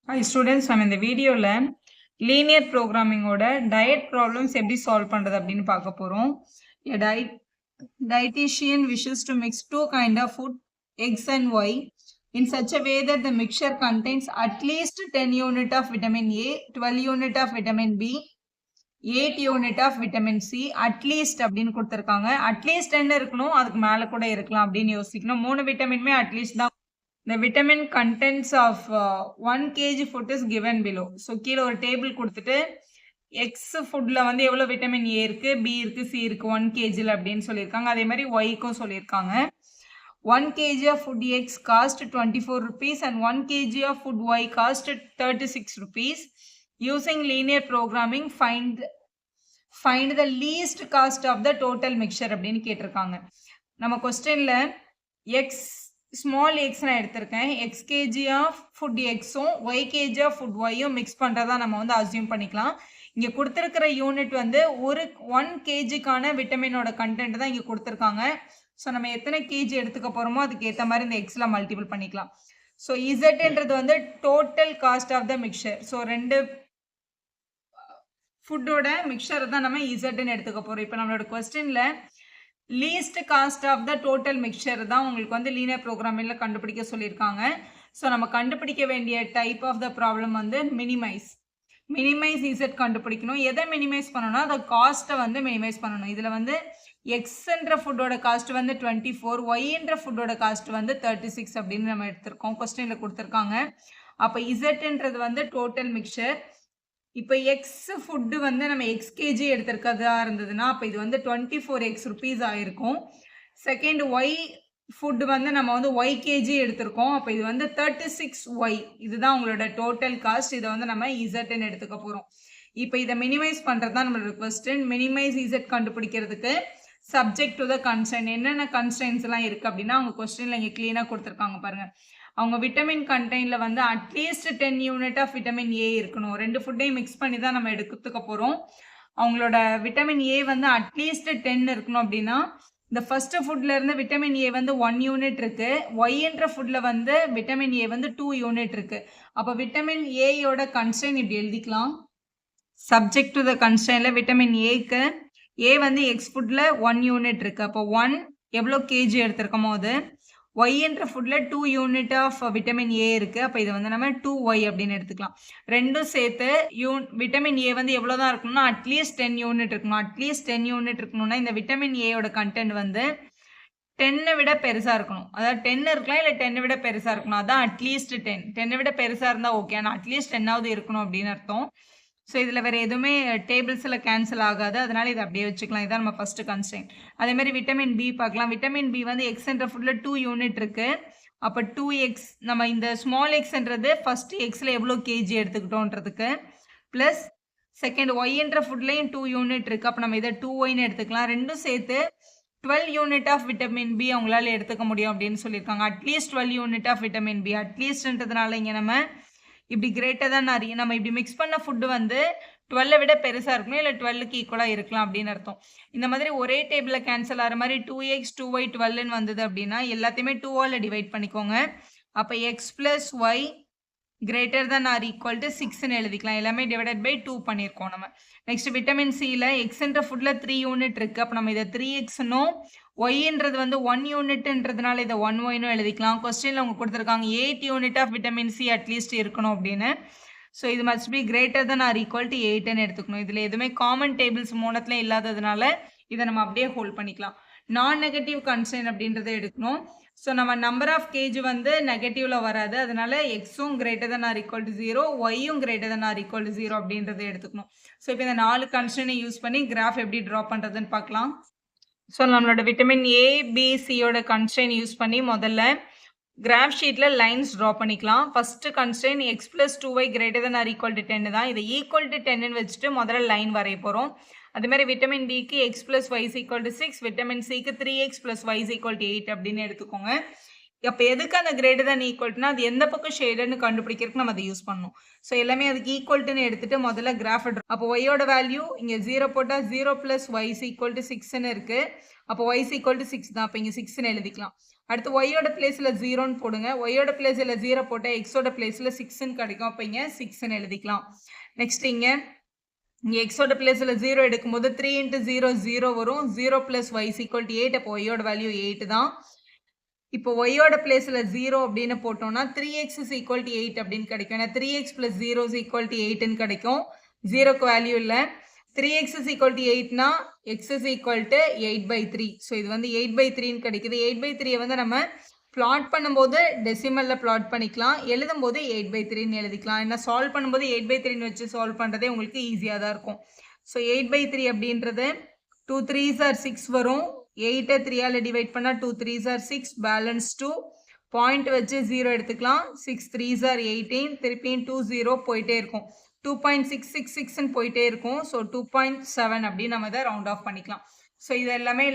Hi students, நம்ம இந்த வீடியோல linear programming ஓட diet problems எப்படி solve பண்றது அப்படின்னு பார்க்க போறோம். A dietitian wishes to mix two kind of food, X and Y, in such a way that the mixture contains at least 10 unit of vitamin A, 12 unit of vitamin B, 8 unit of vitamin C, at least அப்படின்னு கொடுத்திருக்காங்க. At least என்ன இருக்கணும், அதுக்கு மேல கூட இருக்கலாம் அப்படின்னு யோசிக்கணும். 3 விட்டமின்மே at least தான். The vitamin contents of 1 kg food is given below. So கீழ ஒரு டேபிள் கொடுத்துட்டு X ஃபுட்ல வந்து எவ்வளவு விட்டமின் A இருக்கு, B இருக்கு, C இருக்கு 1 kgல அப்படின்னு சொல்லியிருக்காங்க. அதே மாதிரி Y க்கும் சொல்லியிருக்காங்க. 1 kg of food X cost 24 rupees and 1 kg of food Y cost 36 rupees. Using linear programming, find the least cost of the total mixture அப்படின்னு கேட்டிருக்காங்க. நம்ம கொஸ்டின்ல X ஸ்மால் எக்ஸ் நான் எடுத்திருக்கேன். எக்ஸ் கேஜி ஆஃப் ஃபுட் எக்ஸும் y kg of food ஒய்யும் mix பண்ணுறதா நம்ம வந்து அசியூம் பண்ணிக்கலாம். இங்கே கொடுத்துருக்கிற யூனிட் வந்து ஒரு 1 கேஜிக்கான விட்டமினோட கண்டென்ட் தான் இங்கே கொடுத்துருக்காங்க. ஸோ நம்ம எத்தனை கேஜி எடுத்துக்க போகிறோமோ அதுக்கு ஏற்ற மாதிரி இந்த எக்ஸில் மல்டிபிள் பண்ணிக்கலாம். ஸோ இசட்ன்றது வந்து total cost of the mixture. So 2 ஃபுட்டோட மிக்சரை தான் நம்ம இசட்ன்னு எடுத்துக்க போகிறோம். இப்போ நம்மளோட கொஸ்டினில் least cost of the total mixture தான் உங்களுக்கு வந்து லீனியர் ப்ரோக்ராமிங்ல கண்டுபிடிக்க சொல்லியிருக்காங்க. ஸோ நம்ம கண்டுபிடிக்க வேண்டிய டைப் ஆஃப் த ப்ராப்ளம் வந்து மினிமைஸ் இசட் கண்டுபிடிக்கணும். எதை மினிமைஸ் பண்ணணும்னா அந்த காஸ்ட்டை வந்து மினிமைஸ் பண்ணணும். இதில் வந்து எக்ஸ்ன்ற ஃபுட்டோட காஸ்ட் வந்து 24, ஒய்ன்ற ஃபுட்டோட காஸ்ட் வந்து 36 அப்படின்னு நம்ம எடுத்திருக்கோம். கொஸ்டினில் கொடுத்துருக்காங்க. அப்போ இசட்ன்றது வந்து டோட்டல் மிக்சர். இப்போ எக்ஸ் ஃபுட்டு வந்து நம்ம எக்ஸ் கேஜி எடுத்திருக்கிறதா இருந்ததுன்னா அப்போ இது வந்து 24x rupees ஆயிருக்கும். செகண்ட் ஒய் ஃபுட்டு வந்து நம்ம வந்து ஒய் கேஜி எடுத்திருக்கோம். அப்போ இது வந்து 36y. இதுதான் உங்களோட டோட்டல் காஸ்ட். இதை வந்து நம்ம இசட்ன்னு எடுத்துக்க போகிறோம். இப்போ இதை மினிமைஸ் பண்ணுறது தான் நம்மளோட கொஸ்டின். மினிமைஸ் இசட் கண்டுபிடிக்கிறதுக்கு சப்ஜெக்ட் டு த கன்ஸ்ட்ரைன்ட் என்னென்ன கன்ஸ்ட்ரைன்ஸ் எல்லாம் இருக்குது அப்படின்னா அவங்க கொஸ்டினில் இங்கே க்ளீனாக கொடுத்துருக்காங்க பாருங்கள். அவங்க விட்டமின் கண்டெய்னில் வந்து at least 10 unit of vitamin A இருக்கணும். 2 ஃபுட்டையும் மிக்ஸ் பண்ணி தான் நம்ம எடுத்துக்க போகிறோம். அவங்களோட விட்டமின் ஏ வந்து அட்லீஸ்ட் 10 இருக்கணும். அப்படின்னா இந்த ஃபர்ஸ்ட் ஃபுட்ல இருந்து விட்டமின் ஏ வந்து 1 யூனிட் இருக்கு. ஒய்ன்ற ஃபுட்ல வந்து விட்டமின் ஏ வந்து 2 யூனிட் இருக்கு. அப்போ விட்டமின் ஏயோட கன்ஸ்ட்ரைன் இப்படி எழுதிக்கலாம். சப்ஜெக்ட் டு த கன்ஸ்ட்ரைன்ல விட்டமின் ஏக்கு ஏ வந்து எக்ஸ் ஃபுட்ல 1 யூனிட் இருக்கு. அப்போ 1 எவ்வளோ கேஜி எடுத்திருக்கோமோ அது ஒய்ன்ற ஃபுட்ல 2 யூனிட் ஆஃப் விட்டமின் ஏ இருக்குது. அப்போ இதை வந்து நம்ம 2y அப்படின்னு எடுத்துக்கலாம். ரெண்டும் சேர்த்து விட்டமின் ஏ வந்து எவ்வளோ தான் இருக்கணும்னா அட்லீஸ்ட் 10 யூனிட் இருக்கணும். அட்லீஸ்ட் 10 யூனிட் இருக்கணும்னா இந்த விட்டமின் ஏயோட கண்டென்ட் வந்து 10 விட பெருசாக இருக்கணும். அதாவது 10 இருக்கலாம் இல்லை 10 விட பெருசாக இருக்கணும். அதான் அட்லீஸ்ட் 10 விட பெருசாக இருந்தால் ஓகே. ஆனால் அட்லீஸ்ட் 10ஆவது இருக்கணும் அப்படின்னு அர்த்தம். ஸோ இதில் வேறு எதுவுமே டேபிள்ஸில் கேன்சல் ஆகாது. அதனால் இதை அப்படியே வச்சுக்கலாம். இதான் நம்ம ஃபஸ்ட்டு கன்ஸ்ட்ரைன்ட். அதேமாதிரி விட்டமின் பி பார்க்கலாம். விட்டமின் பி வந்து எக்ஸ்ன்ற ஃபுட்டில் 2 யூனிட் இருக்குது. அப்போ 2x நம்ம இந்த ஸ்மால் எக்ஸ்ன்றது ஃபஸ்ட்டு எக்ஸில் எவ்வளோ கேஜி எடுத்துக்கிட்டோன்றதுக்கு ப்ளஸ் செகண்ட் ஒய்ன்ற ஃபுட்லேயும் 2 யூனிட் இருக்குது. அப்போ நம்ம இதை 2yன்னு எடுத்துக்கலாம். ரெண்டும் சேர்த்து 12 யூனிட் ஆஃப் விட்டமின் பி அவங்களால எடுத்துக்க முடியும் அப்படின்னு சொல்லியிருக்காங்க. அட்லீஸ்ட் 12 யூனிட் ஆஃப் விட்டமின் பி. அட்லீஸ்ட்ன்றதுனால இங்கே நம்ம இப்படி கிரேட்டர் தான் நம்ம இப்படி மிக்ஸ் பண்ண ஃபுட்டு வந்து 12 விட பெருசாக இருக்கணும் இல்லை 12க்கு ஈக்குவலாக இருக்கலாம் அப்படின்னு அர்த்தம். இந்த மாதிரி ஒரே டேபிளில் கேன்சல் ஆகிற மாதிரி 2x 2y 12ன்னு வந்தது அப்படின்னா எல்லாத்தையுமே 2ஆல் டிவைட் பண்ணிக்கோங்க. அப்போ X plus Y greater than or equal to 6ன்னு எழுதிக்கலாம். எல்லாமே டிவைடட் பை 2 பண்ணியிருக்கோம் நம்ம. நெக்ஸ்ட் விட்டமின் சியில் எக்ஸ்ன்ற ஃபுட்டில் 3 யூனிட் இருக்குது. அப்போ நம்ம இதை 3xன்னும் ஒய்ன்றது வந்து 1 யூனிட்ன்றதுனால இதை 1yன்னு எழுதிக்கலாம். கொஸ்டினில் அவங்க கொடுத்துருக்காங்க 8 unit of vitamin C at least இருக்கணும் அப்படின்னு. ஸோ இது must be greater than or equal to 8ன்னு எடுத்துக்கணும். இதில் எதுவுமே காமன் டேபிள்ஸ் மூலத்தில் இல்லாததுனால இதை நம்ம அப்படியே ஹோல்ட் பண்ணிக்கலாம். நான் நெகட்டிவ் கன்ஸ்ட்ரைன்ட் அப்படின்றத எடுக்கணும். ஸோ நம்ம நம்பர் ஆஃப் கேஜ் வந்து நெகட்டிவ்ல வராது. அதனால எக்ஸும் greater than or equal to 0, ஒய்யும் greater than or equal to 0 அப்படின்றத எடுத்துக்கணும். ஸோ இப்போ இந்த 4 கன்ஸ்ட்ரைனை யூஸ் பண்ணி கிராஃப் எப்படி ட்ரா பண்ணுறதுன்னு பார்க்கலாம். ஸோ நம்மளோட விட்டமின் ஏ பி சியோட கன்ஸ்ட்ரைன் யூஸ் பண்ணி முதல்ல கிராஃப் ஷீட்டில் லைன்ஸ் ட்ரா பண்ணிக்கலாம். First constraint x plus 2y greater than or equal to 10 தான். இதை ஈக்குவல் டு 10ன்னு வச்சுட்டு முதல்ல லைன் வரைய போகிறோம். அதுமாதிரி விட்டமின் டிக்கு X plus Y is equal to 6, vitamin சிக்கு 3x plus Y is equal to 8 அப்படின்னு எடுத்துக்கோங்க. அப்போ எதுக்கு அந்த கிரேட்டர் தேன் ஈக்குவல்ட்டுனா அது எந்த பக்கம் ஷேடுன்னு கண்டுபிடிக்கிறதுக்கு நம்ம அதை யூஸ் பண்ணணும். ஸோ எல்லாமே அதுக்கு ஈக்குவல்ட்டுன்னு எடுத்துட்டு முதல்ல கிராஃப் அப்போ ஒய்யோட வேல்யூ இங்கே 0 போட்டால் 0 + y = 6ன்னு இருக்கு. அப்போ y = 6 தான். அப்போ இங்கே 6ன்னு எழுதிக்கலாம். அடுத்து ஒய்யோட பிளேஸில் 0ன்னு போடுங்க. ஒய்யோட பிளேஸில் 0 போட்டால் எக்ஸோட பிளேஸில் 6ன்னு கிடைக்கும். அப்போ இங்கே 6ன்னு எழுதிக்கலாம். நெக்ஸ்ட் இங்கே எக்ஸோட பிளேஸில் 0 எடுக்கும்போது 3 × 0 0 வரும். 0 + y = 8. அப்போ ஒய்யோட வேல்யூ 8 தான். இப்போ ஒய்யோட பிளேஸில் 0 அப்படின்னு போட்டோம்னா 3x = 8 அப்படின்னு கிடைக்கும். ஏன்னா 3x + 0 = 8ன்னு கிடைக்கும். 0க்கு வேல்யூ இல்லை. 3x = 8னா x = 8/3. ஸோ இது வந்து 8/3ன்னு கிடைக்குது. 8/3 வந்து நம்ம பிளாட் பண்ணும்போது டெசிமலில் பிளாட் பண்ணிக்கலாம். எழுதும்போது 8/3ன்னு எழுதிக்கலாம். ஏன்னா சால்வ் பண்ணும்போது 8/3ன்னு வச்சு சால்வ் பண்ணுறதே உங்களுக்கு ஈஸியாக தான் இருக்கும். ஸோ 8/3 அப்படின்றது 2 3s are 6 வரும். 8 3ஆல் டிவைட் பண்ணால் 2 3s are 6, பேலன்ஸ் 2. பாயிண்ட் வச்சு 0 எடுத்துக்கலாம். 6 3s are 18, திருப்பியும் 2 0 போயிட்டே இருக்கும். 2.666ன்னு போயிட்டே இருக்கும். ஸோ 2.7 அப்படின்னு நம்ம இதை ரவுண்ட் ஆஃப் பண்ணிக்கலாம். ஸோ இது எல்லாமே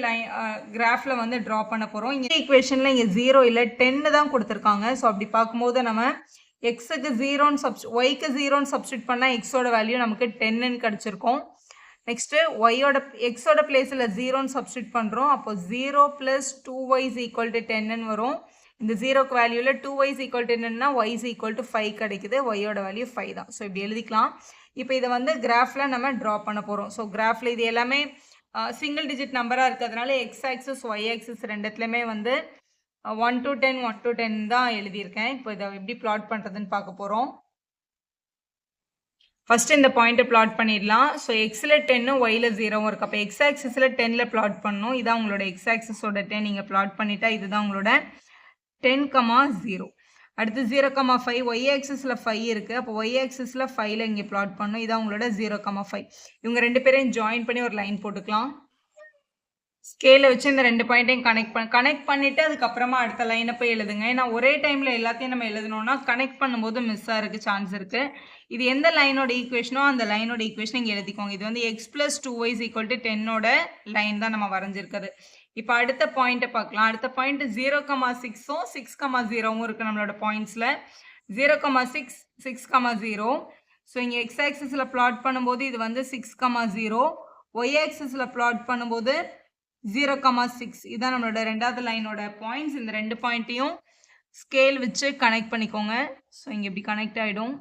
கிராஃபில் வந்து ட்ரா பண்ண போகிறோம். இங்கே ஈக்குவேஷனில் இங்கே 0 இல்லை 10 தான் கொடுத்துருக்காங்க. ஸோ அப்படி பார்க்கும்போது நம்ம எக்ஸுக்கு 0ன்னு ஒய்க்கு 0ன்னு சப்ஸ்டியூட் பண்ணால் எக்ஸோட வேல்யூ நமக்கு 10ன்னு கிடச்சிருக்கும். நெக்ஸ்ட்டு ஒய்யோட எக்ஸோட பிளேஸில் 0ன்னு சப்ஸ்டியூட் பண்ணுறோம். அப்போ 0 + 2y = 10ன்னு வரும். இந்த 0க்கு வேல்யூவில் 2y = 10ன்னா y = 5 கிடைக்குது. ஒய்யோட வேல்யூ 5 தான். ஸோ இப்படி எழுதிக்கலாம். இப்போ இதை வந்து கிராஃபில் நம்ம ட்ரா பண்ண போகிறோம். ஸோ கிராஃபில் இது எல்லாமே சிங்கிள் டிஜிட் நம்பராக இருக்கிறதுனால எக்ஸ் ஆக்சிஸ் ஒய் ஆக்சிஸ் ரெண்டுத்துலையுமே வந்து 1 to 10 1 to 10 தான் எழுதியிருக்கேன். இப்போ இதை எப்படி பிளாட் பண்ணுறதுன்னு பார்க்க போகிறோம். ஃபஸ்ட்டு இந்த பாயிண்ட்டை பிளாட் பண்ணிடலாம். ஸோ எக்ஸில் 10 ஒயில் 0 இருக்குது. அப்போ எக்ஸ் ஆக்சிஸில் 10ல் பிளாட் பண்ணணும். இதான் உங்களோட எக்ஸ் ஆக்சிஸோட 10 நீங்கள் பிளாட் பண்ணிட்டா இதுதான் உங்களோட 10,0. அடுத்து 0,5 ஒய் ஆக்சிஸில் 5 இருக்குது. அப்போ ஒய் ஆக்சிஸில் 5ல் இங்கே பிளாட் பண்ணணும். இதான் உங்களோட 0,5. இவங்க ரெண்டு பேரையும் ஜாயின் பண்ணி ஒரு லைன் போட்டுக்கலாம். ஸ்கேலை வச்சு இந்த ரெண்டு பாயிண்ட்டையும் கனெக்ட் பண்ணிவிட்டு அதுக்கப்புறமா அடுத்த லைனை போய் எழுதுங்க. ஏன்னா ஒரே டைமில் எல்லாத்தையும் நம்ம எழுதணும்னா கனெக்ட் பண்ணும்போது மிஸ் ஆகிறதுக்கு சான்ஸ் இருக்குது. இது எந்த லைனோட ஈக்குவேஷனோ அந்த லைனோட ஈக்குவேஷன் இங்கே எழுதிக்கோங்க. இது வந்து x + 2y = 10ஓட லைன் தான் நம்ம வரைஞ்சிருக்குது. இப்போ அடுத்த பாயிண்ட்டை பார்க்கலாம். அடுத்த பாயிண்ட் 0,6ம் 6,0வும் இருக்குது நம்மளோட பாயிண்ட்ஸில். 0,6 6,0. ஸோ இங்கே எக்ஸ் ஆக்சிஸில் பிளாட் பண்ணும்போது இது வந்து 6,0, ஒய் ஆக்சிஸில் பிளாட் பண்ணும்போது 0,6. இதுதான் நம்மளோட ரெண்டாவது லைனோட பாயிண்ட்ஸ். இந்த ரெண்டு பாயிண்ட்டையும் ஸ்கேல் வச்சு கனெக்ட் பண்ணிக்கோங்க. ஸோ இங்கே இப்படி கனெக்ட் ஆகிடும்.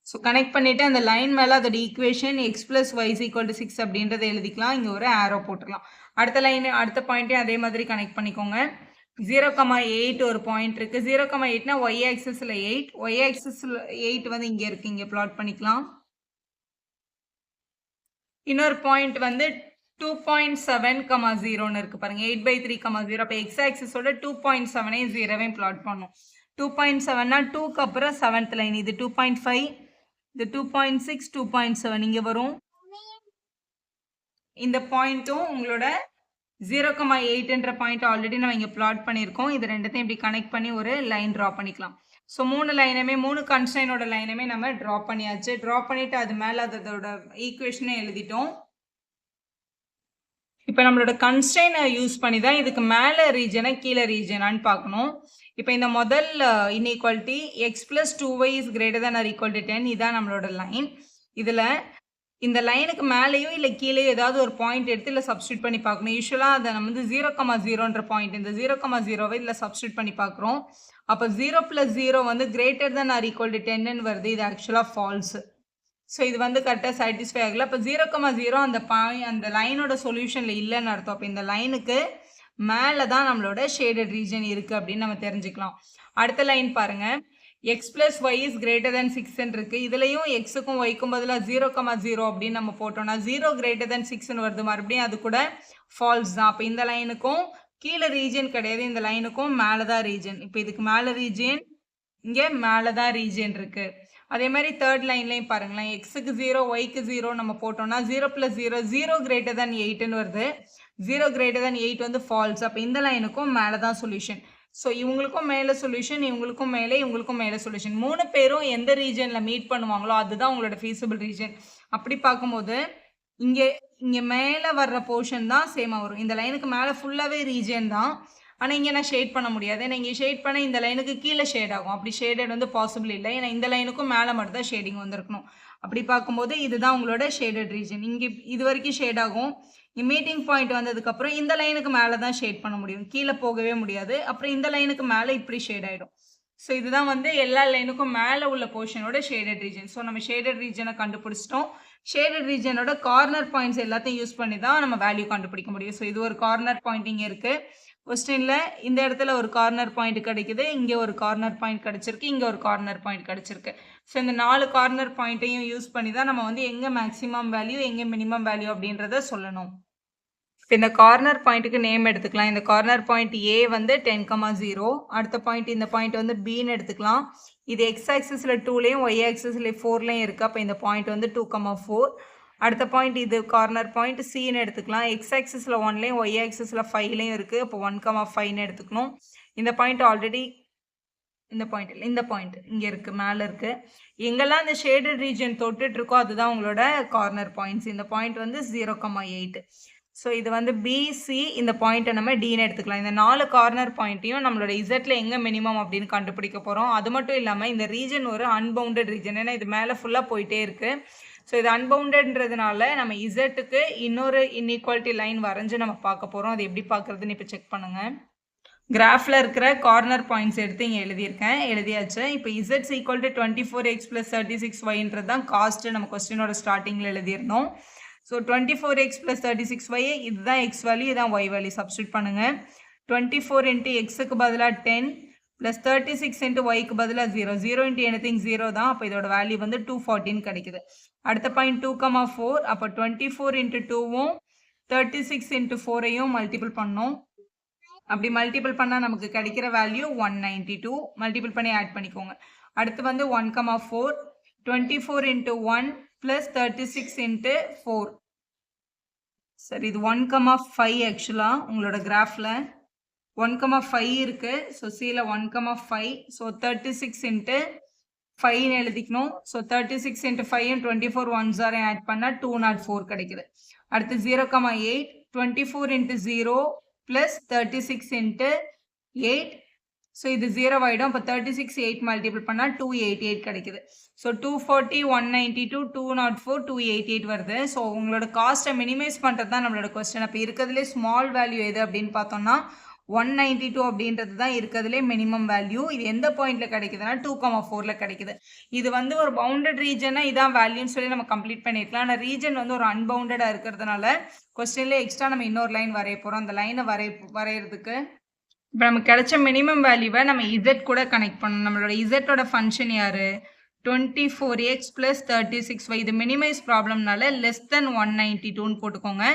ஸோ கனெக்ட் பண்ணிவிட்டு அந்த லைன் மேலே அதோட ஈக்குவேஷன் x + y = 6 அப்படின்றத எழுதிக்கலாம். இங்கே ஒரு ஆரோ போட்டுக்கலாம். அடுத்த பாயிண்ட்டையும் அதே மாதிரி கனெக்ட் பண்ணிக்கோங்க. 0,8 ஒரு பாயிண்ட் இருக்குது. 0,8னா ஒய் ஆக்சிஸில் 8, ஒய் ஆக்சிஸில் 8 வந்து இங்கே இருக்குது. இங்கே பிளாட் பண்ணிக்கலாம். இன்னொரு பாயிண்ட் வந்து 2.7,0ன்னு இருக்குது பாருங்கள். 8/3,0. அப்போ எக்ஸ் ஆக்சிஸோட 2.7ஐயும் 0வையும் பிளாட் பண்ணும். 2.7னா 2க்கு அப்புறம் 7th லைன். இது 2.5, இது 2.6, 2.7 இங்கே வரும். இந்த பாயிண்ட்டும் உங்களோட 0,8ன்ற பாயிண்ட் ஆல்ரெடி நம்ம இங்கே பிளாட் பண்ணியிருக்கோம். இது ரெண்டுத்தையும் இப்படி கனெக்ட் பண்ணி ஒரு லைன் ட்ரா பண்ணிக்கலாம். ஸோ 3 கன்ஸ்ட்ரைனோட லைனுமே நம்ம ட்ரா பண்ணியாச்சு. ட்ரா பண்ணிவிட்டு அது மேலே அதோட ஈக்குவேஷனே எழுதிட்டோம். இப்போ நம்மளோட கன்ஸ்ட்ரைனை யூஸ் பண்ணி தான் இதுக்கு மேலே ரீஜனை கீழே ரீஜனான்னு பார்க்கணும். இப்போ இந்த முதல் இன்இக்வாலிட்டி x + 2y ≥ 10 இதான் நம்மளோட லைன். இதில் இந்த லைனுக்கு மேலேயோ இல்லை கீழேயோ ஏதாவது ஒரு பாயிண்ட் எடுத்து இல்லை சப்ஸ்டியூட் பண்ணி பார்க்கணும். யூஸ்வலாக அதை நம்ம வந்து 0,0ன்ற பாயிண்ட் இந்த 0,0வை இதில் சப்ஸ்டியூட் பண்ணி பார்க்குறோம். அப்போ 0 + 0 வந்து ≥ 10ன்னு வருது. இது ஆக்சுவலாக ஃபால்ஸு. ஸோ இது வந்து கரெக்டாக சாட்டிஸ்ஃபை ஆகலை. அப்போ 0,0 அந்த லைனோட சொல்யூஷனில் இல்லைன்னு அர்த்தம். அப்போ இந்த லைனுக்கு மேலே தான் நம்மளோட ஷேடட் ரீஜன் இருக்குது அப்படின்னு நம்ம தெரிஞ்சுக்கலாம். அடுத்த லைன் பாருங்கள். x + y ≥ 6ன்னு இருக்குது. இதுலேயும் எக்ஸுக்கும் ஒய்க்கும் பதிலாக 0,0 அப்படின்னு நம்ம போட்டோம்னா 0 > 6ன்னு வருது. மறுபடியும் அது கூட ஃபால்ஸ் தான். அப்போ இந்த லைனுக்கும் கீழே ரீஜன் கிடையாது, இந்த லைனுக்கும் மேலே தான் ரீஜன். இப்போ இதுக்கு மேலே ரீஜன், இங்கே மேலே தான் ரீஜன் இருக்குது. அதே மாதிரி தேர்ட் லைன்லையும் பாருங்களேன். எக்ஸுக்கு 0 ஒய்க்கு 0 நம்ம போட்டோம்னா 0 + 0 0 > 8ன்னு வருது. 0 > 8 வந்து ஃபால்ஸ். அப்போ இந்த லைனுக்கும் மேலே தான் சொல்யூஷன். ஸோ இவங்களுக்கும் மேலே சொல்யூஷன், இவங்களுக்கும் மேலே சொல்யூஷன். 3 பேரும் எந்த ரீஜனில் மீட் பண்ணுவாங்களோ அதுதான் உங்களோட ஃபீஸிபிள் ரீஜன். அப்படி பார்க்கும்போது இங்கே மேலே வர்ற போர்ஷன் தான் சேமாக வரும். இந்த லைனுக்கு மேலே ஃபுல்லாகவே ரீஜன் தான். ஆனால் இங்கே நான் ஷேட் பண்ண முடியாது. ஏன்னா இங்கே ஷேட் பண்ண இந்த லைனுக்கு கீழே ஷேட் ஆகும். அப்படி ஷேடட் வந்து பாசிபிள் இல்லை. ஏன்னா இந்த லைனுக்கும் மேலே மட்டும் தான் ஷேடிங் வந்திருக்கணும். அப்படி பார்க்கும்போது இதுதான் உங்களோட ஷேடட் ரீஜன். இங்கே இது வரைக்கும் ஷேட் ஆகும். மீட்டிங் பாயிண்ட் வந்ததுக்கப்புறம் இந்த லைனுக்கு மேலே தான் ஷேட் பண்ண முடியும். கீழே போகவே முடியாது. அப்புறம் இந்த லைனுக்கு மேலே இப்படி ஷேட் ஆகிடும். ஸோ இதுதான் வந்து எல்லா லைனுக்கும் மேலே உள்ள போர்ஷனோட ஷேடட் ரீஜன். ஸோ நம்ம ஷேடட் ரீஜனை கண்டுபிடிச்சிட்டோம். ஷேடட் ரீஜனோட கார்னர் பாயிண்ட்ஸ் எல்லாத்தையும் யூஸ் பண்ணி தான் நம்ம வேல்யூ கண்டுபிடிக்க முடியும். ஸோ இது ஒரு கார்னர் பாயிண்ட் இங்கே இருக்குது. கொஸ்டினில் இந்த இடத்துல ஒரு கார்னர் பாயிண்ட் கிடைக்குது, இங்கே ஒரு கார்னர் பாயிண்ட் கிடச்சிருக்கு, இங்கே ஒரு கார்னர் பாயிண்ட் கிடச்சிருக்கு. ஸோ இந்த 4 கார்னர் பாயிண்ட்டையும் யூஸ் பண்ணி தான் நம்ம வந்து எங்கே மேக்ஸிமம் வேல்யூ எங்கே மினிமம் வேல்யூ அப்படின்றத சொல்லணும். இப்போ இந்த கார்னர் பாயிண்ட்டுக்கு நேம் எடுத்துக்கலாம். இந்த கார்னர் பாயிண்ட் ஏ வந்து 10,0. அடுத்த பாயிண்ட் இந்த பாயிண்ட் வந்து பின்னு எடுத்துக்கலாம். இது எக்ஸ் ஆக்சிஸில் 2லையும் ஒய் ஆக்சிஸில் 4லையும் இருக்குது. அப்போ இந்த பாயிண்ட் வந்து 2,4. அடுத்த பாயிண்ட் இது கார்னர் பாயிண்ட் சின்னு எடுத்துக்கலாம். எக்ஸ் ஆக்சிஸில் 1லையும் ஒய் ஆக்சிஸில் 5லையும் இருக்குது. அப்போ 1,5ன்னு எடுத்துக்கணும். இந்த பாயிண்ட் ஆல்ரெடி இந்த பாயிண்ட் இங்கே இருக்குது, மேலே இருக்குது. எங்கெல்லாம் இந்த ஷேடட் ரீஜன் தொட்டுட்டு இருக்கோ அதுதான் உங்களோட கார்னர் பாயிண்ட்ஸ். இந்த பாயிண்ட் வந்து 0,8. ஸோ இது வந்து பிசி. இந்த பாயிண்ட்டை நம்ம டின்னு எடுத்துக்கலாம். இந்த 4 கார்னர் பாயிண்ட்டையும் நம்மளோட இசட்டில் எங்கே மினிமம் அப்படின்னு கண்டுபிடிக்க போகிறோம். அது மட்டும் இல்லாமல் இந்த ரீஜன் ஒரு அன்பவுண்டட் ரீஜன். ஏன்னா இது மேலே ஃபுல்லாக போயிட்டே இருக்குது. ஸோ இது அன்பவுண்டட்ன்றதுனால நம்ம இசட்டுக்கு இன்னொரு இன்இக்வாலிட்டி லைன் வரைஞ்சி நம்ம பார்க்க போகிறோம். அது எப்படி பார்க்குறதுன்னு இப்போ செக் பண்ணுங்கள். கிராஃபில் இருக்கிற கார்னர் பாயிண்ட்ஸ் எடுத்து இங்கே எழுதியாச்சு. இப்போ இசட்ஸ் ஈக்குவல் டு 24x + 36yன்றது தான் காஸ்ட்டு நம்ம கொஸ்டினோட ஸ்டார்டிங்கில் எழுதியிருந்தோம். ஸோ 24x + 36y இதுதான் எக்ஸ் வேல்யூ, இதுதான் ஒய் வேல்யூ. சப்ஸ்டியூட் பண்ணுங்கள். 24 × எக்ஸுக்கு பதிலாக 10 + 36 × ஒய்க்கு பதிலாக 0. 0 × anything 0 தான். அப்போ இதோட வேல்யூ வந்து 214 கிடைக்குது. அடுத்த பாயிண்ட் 2,4. அப்போ 24 × 2வும் 36 × 4ஐயும் மல்டிபிள் பண்ணோம். அப்படி மல்டிபிள் பண்ணால் நமக்கு கிடைக்கிற வேல்யூ 192. மல்டிபிள் பண்ணி ஆட் பண்ணிக்கோங்க. அடுத்து வந்து 1,4. 24 × 1 + 36 × 4. சரி, இது 1,5 ஆக்சுவலாக உங்களோட கிராஃபில் 1,5 இருக்குது. ஸோ சியில் 1,5. ஸோ 36 × 5ன்னு எழுதிக்கணும். ஸோ 36 × 5 24 1s ஆட் பண்ணால் 204 கிடைக்குது. அடுத்து 0,8. 24 × 0 + 36 × 8. ஸோ இது 0 ஆகிடும். அப்போ 36 8 மல்டிபிள் பண்ணால் 288 கிடைக்குது. ஸோ 240 192 204 288 வருது. ஸோ உங்களோட காஸ்ட்டை மினிமைஸ் பண்ணுறது தான் நம்மளோட கொஸ்டின். அப்போ இருக்கிறதுலே ஸ்மால் வேல்யூ எது அப்படின்னு பார்த்தோம்னா 192 அப்படின்றது தான் இருக்கிறதுலே மினிமம் வேல்யூ. இது எந்த பாயிண்ட்டில் கிடைக்குதுன்னா 2,4ல் கிடைக்குது. இது வந்து ஒரு பவுண்டட் ரீஜனாக இதான் வேல்யூன்னு சொல்லி நம்ம கம்ப்ளீட் பண்ணியிருக்கலாம். ஆனால் ரீஜன் வந்து ஒரு அன்பவுண்டடாக இருக்கிறதுனால கொஸ்டின்லேயே எக்ஸ்ட்ரா நம்ம இன்னொரு லைன் வரைய போகிறோம். அந்த லைனை வரைகிறதுக்கு இப்போ நமக்கு கிடைச்ச மினிமம் வேல்யூவை நம்ம இசட் கூட கனெக்ட் பண்ணணும். நம்மளோட இசட்டோட ஃபங்க்ஷன் யார்? 24x + 36y. இது மினிமைஸ் ப்ராப்ளம்னால << 192ன்னு போட்டுக்கோங்க.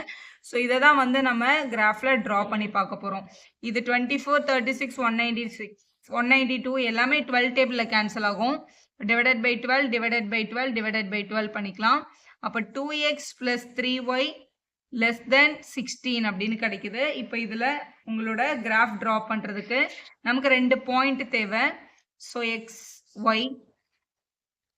ஸோ இதை தான் வந்து நம்ம கிராஃபில் ட்ரா பண்ணி பார்க்க போகிறோம். இது 24 36 192 எல்லாமே 12 டேபிளில் கேன்சல் ஆகும். Divided by 12 divided by 12 divided by 12 பண்ணிக்கலாம். அப்போ 2x + 3y << 16 அப்படின்னு கிடைக்குது. இப்போ இதில் உங்களோட கிராஃப் ட்ரா பண்ணுறதுக்கு நமக்கு 2 பாயிண்ட் தேவை. So X Y.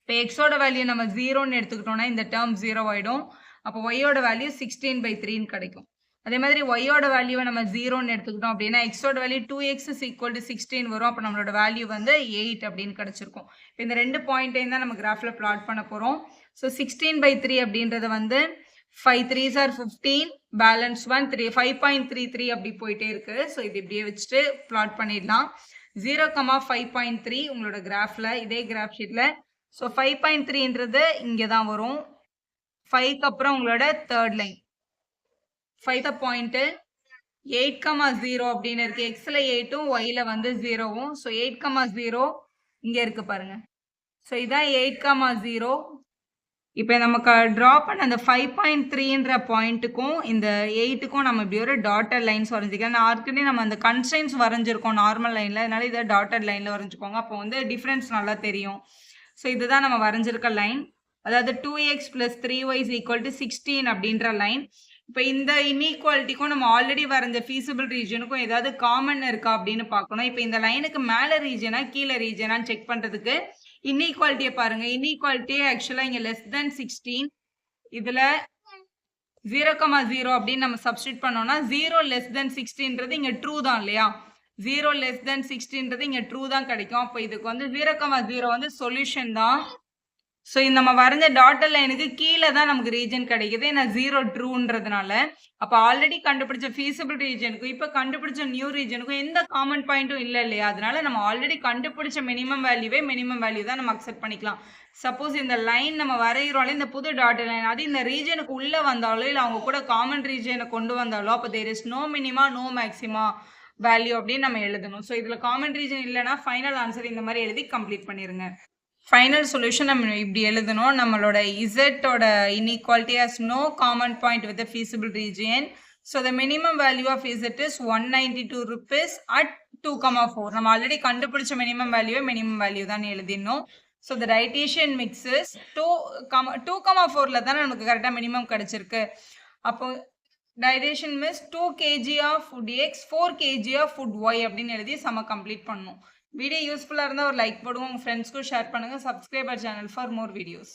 இப்போ எக்ஸோட வேல்யூ நம்ம 0ன்னு எடுத்துக்கிட்டோம்னா இந்த டேர்ம் 0 ஆகிடும். அப்போ ஒய்யோட வேல்யூ 16/3ன்னு கிடைக்கும். அதே மாதிரி ஒய்யோட வேல்யூவை நம்ம 0ன்னு எடுத்துக்கிட்டோம் அப்படின்னா எக்ஸோட வேல்யூ 2x = 16 வரும். அப்போ நம்மளோட வேல்யூ வந்து 8 அப்படின்னு கிடச்சிருக்கும். இப்போ இந்த 2 பாயிண்ட்டையும் தான் நம்ம கிராஃபில் பிளாட் பண்ண போகிறோம். ஸோ 16/3 அப்படின்றது வந்து 5 3s are 15, பேலன்ஸ் 1 5.33 அப்படி போயிட்டே இருக்கு. ஸோ இது இப்படியே வச்சுட்டு பிளாட் பண்ணிடலாம். 0,5.3 உங்களோட கிராஃபில் இதே கிராஃப் ஷீட்டில். ஸோ 5.3ன்றது இங்கே தான் வரும். 5க்கு அப்புறம் உங்களோட தேர்ட் லைன் 5 பாயிண்ட்டு 8,0 அப்படின்னு இருக்கு. எக்ஸில் 8ம் ஒய்யில் வந்து 0வும். ஸோ 8,0 இங்கே இருக்கு பாருங்க. ஸோ இதான் 8,0. இப்போ நமக்கு ட்ரா பண்ண அந்த 5.3ன்ற பாயிண்ட்டுக்கும் இந்த 8க்கும் நம்ம இப்படி ஒரு டாட்டட் லைன்ஸ் வரைஞ்சிக்கலாம். ஆல்ரெடி நம்ம அந்த கன்ஸ்ட்ரெயின்ஸ் வரைஞ்சிருக்கோம் நார்மல் லைனில். அதனால இதை டாட்டட் லைனில் வரைஞ்சிக்கோங்க. அப்போ வந்து டிஃப்ரென்ஸ் நல்லா தெரியும். ஸோ இதுதான் நம்ம வரைஞ்சிருக்க லைன். அதாவது 2x + 3y = 16 அப்படின்ற லைன். இப்போ இந்த இன்இக்வாலிட்டிக்கும் நம்ம ஆல்ரெடி வரைஞ்ச ஃபீஸிபிள் ரீஜனுக்கும் ஏதாவது காமன் இருக்கா அப்படின்னு பார்க்கணும். இப்போ இந்த லைனுக்கு மேலே ரீஜனா கீழே ரீஜனான்னு செக் பண்ணுறதுக்கு இன்இக்வாலிட்டியை பாருங்க. இன்இக்வாலிட்டியே ஆக்சுவலாக இங்கே <16. இதில் 0,0 அப்படின்னு நம்ம சப்ஸ்டியூட் பண்ணோம்னா 0 <16ன்றது இங்கே ட்ரூ தான் இல்லையா? 0 லெஸ் தென் 60ன்றது இங்கே ட்ரூ தான் கிடைக்கும். அப்போ இதுக்கு வந்து 0,0 வந்து சொல்யூஷன் தான். ஸோ இந்த நம்ம வரைஞ்ச டாட்டட் லைனுக்கு கீழே தான் நமக்கு ரீஜன் கிடைக்குது. ஏன்னா 0 ட்ரூன்றதுனால. அப்போ ஆல்ரெடி கண்டுபிடிச்ச ஃபீஸிபிள் ரீஜனுக்கும் இப்போ கண்டுபிடிச்ச நியூ ரீஜனுக்கும் எந்த காமன் பாயிண்ட்டும் இல்லை இல்லையா? அதனால நம்ம ஆல்ரெடி கண்டுபிடிச்ச மினிமம் வேல்யூ தான் நம்ம அக்செப்ட் பண்ணிக்கலாம். சப்போஸ் இந்த லைன் நம்ம வரைகிறோம்ல, இந்த புது டாட்டட் லைன் அது இந்த ரீஜனுக்கு உள்ளே வந்தாலோ இல்லை அவங்க கூட காமன் ரீஜனை கொண்டு வந்தாலோ அப்போ there is no minima no maxima value அப்படின்னு நம்ம எழுதணும். ஸோ இதில் காமன் ரீஜன் இல்லைன்னா ஃபைனல் ஆன்சர் இந்த மாதிரி எழுதி கம்ப்ளீட் பண்ணிடுங்க. ஃபைனல் சொல்யூஷன் நம்ம இப்படி எழுதணும். நம்மளோட இசட்டோட inequality has no common point with feasible region. So the minimum value of z is 192 rupees at 2,4. நம்ம ஆல்ரெடி கண்டுபிடிச்ச மினிமம் வேல்யூ தான் எழுதிடணும். So the dietitian mix is 2,4ல தானே நமக்கு கரெக்டாக மினிமம் கிடைச்சிருக்கு. அப்போ dietitian mix 2 kg of food x 4 kg of food y அப்படின்னு எழுதி சம கம்ப்ளீட் பண்ணணும். வீடியோ யூஸ்ஃபுல்லாக இருந்தால் ஒரு லைக் போடுவோம், உங்கள் ஃப்ரெண்ட்ஸ்க்கும் ஷேர் பண்ணுங்கள். Subscriber channel for more videos.